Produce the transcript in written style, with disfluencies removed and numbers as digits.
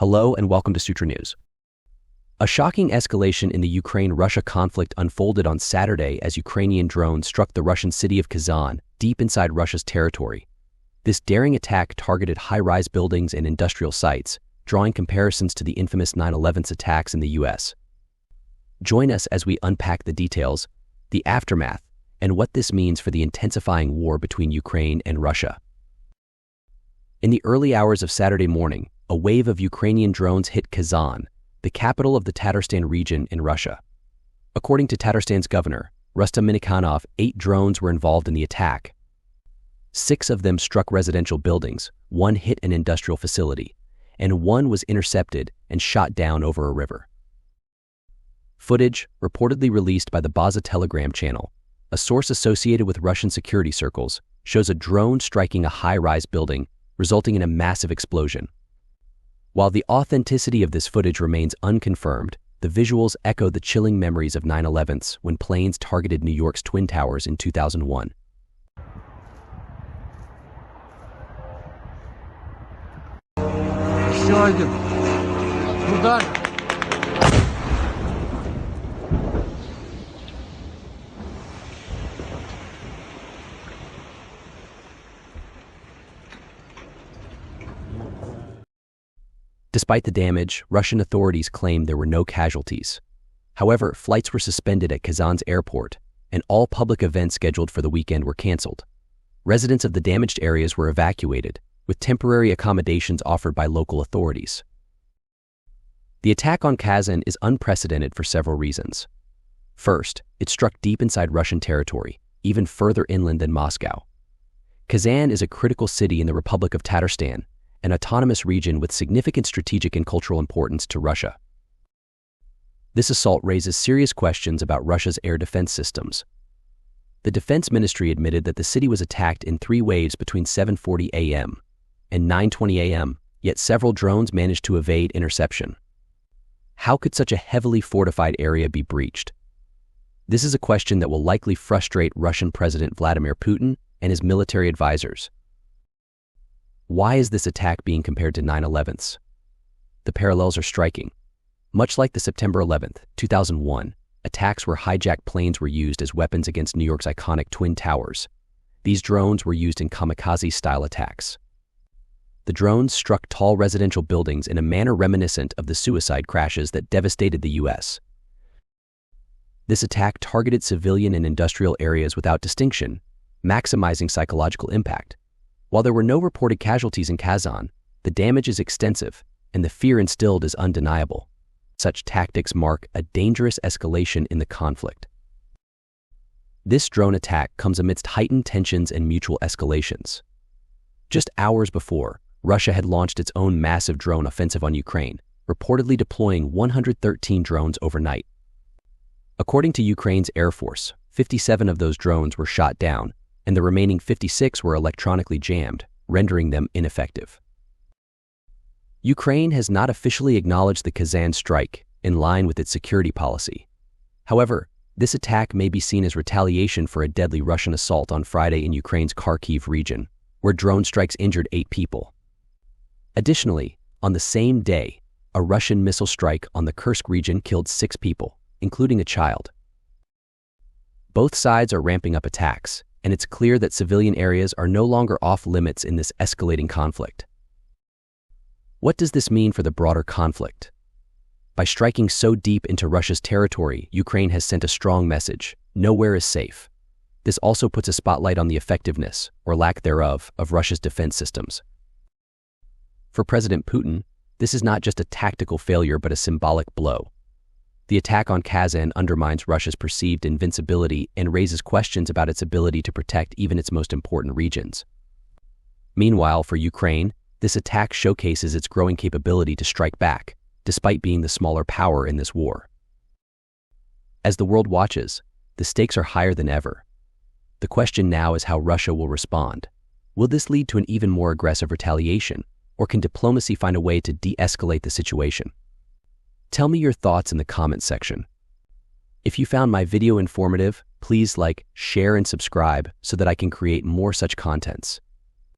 Hello and welcome to Sutra News. A shocking escalation in the Ukraine-Russia conflict unfolded on Saturday as Ukrainian drones struck the Russian city of Kazan, deep inside Russia's territory. This daring attack targeted high-rise buildings and industrial sites, drawing comparisons to the infamous 9/11 attacks in the U.S. Join us as we unpack the details, the aftermath, and what this means for the intensifying war between Ukraine and Russia. In the early hours of Saturday morning, a wave of Ukrainian drones hit Kazan, the capital of the Tatarstan region in Russia. According to Tatarstan's governor, Rustam Minikhanov, 8 drones were involved in the attack. 6 of them struck residential buildings, 1 hit an industrial facility, and 1 was intercepted and shot down over a river. Footage, reportedly released by the Baza Telegram channel, a source associated with Russian security circles, shows a drone striking a high-rise building, resulting in a massive explosion. While the authenticity of this footage remains unconfirmed, the visuals echo the chilling memories of 9/11 when planes targeted New York's Twin Towers in 2001. Despite the damage, Russian authorities claimed there were no casualties. However, flights were suspended at Kazan's airport, and all public events scheduled for the weekend were canceled. Residents of the damaged areas were evacuated, with temporary accommodations offered by local authorities. The attack on Kazan is unprecedented for several reasons. First, it struck deep inside Russian territory, even further inland than Moscow. Kazan is a critical city in the Republic of Tatarstan, an autonomous region with significant strategic and cultural importance to Russia. This assault raises serious questions about Russia's air defense systems. The Defense Ministry admitted that the city was attacked in 3 waves between 7:40 a.m. and 9:20 a.m., yet several drones managed to evade interception. How could such a heavily fortified area be breached? This is a question that will likely frustrate Russian President Vladimir Putin and his military advisors. Why is this attack being compared to 9/11? The parallels are striking. Much like the September 11, 2001, attacks where hijacked planes were used as weapons against New York's iconic Twin Towers, these drones were used in kamikaze-style attacks. The drones struck tall residential buildings in a manner reminiscent of the suicide crashes that devastated the U.S. This attack targeted civilian and industrial areas without distinction, maximizing psychological impact. While there were no reported casualties in Kazan, the damage is extensive, and the fear instilled is undeniable. Such tactics mark a dangerous escalation in the conflict. This drone attack comes amidst heightened tensions and mutual escalations. Just hours before, Russia had launched its own massive drone offensive on Ukraine, reportedly deploying 113 drones overnight. According to Ukraine's Air Force, 57 of those drones were shot down, and the remaining 56 were electronically jammed, rendering them ineffective. Ukraine has not officially acknowledged the Kazan strike, in line with its security policy. However, this attack may be seen as retaliation for a deadly Russian assault on Friday in Ukraine's Kharkiv region, where drone strikes injured 8 people. Additionally, on the same day, a Russian missile strike on the Kursk region killed 6 people, including a child. Both sides are ramping up attacks, and it's clear that civilian areas are no longer off limits in this escalating conflict. What does this mean for the broader conflict? By striking so deep into Russia's territory, Ukraine has sent a strong message: nowhere is safe. This also puts a spotlight on the effectiveness, or lack thereof, of Russia's defense systems. For President Putin, this is not just a tactical failure but a symbolic blow. The attack on Kazan undermines Russia's perceived invincibility and raises questions about its ability to protect even its most important regions. Meanwhile, for Ukraine, this attack showcases its growing capability to strike back, despite being the smaller power in this war. As the world watches, the stakes are higher than ever. The question now is how Russia will respond. Will this lead to an even more aggressive retaliation, or can diplomacy find a way to de-escalate the situation? Tell me your thoughts in the comments section. If you found my video informative, please like, share, and subscribe so that I can create more such contents.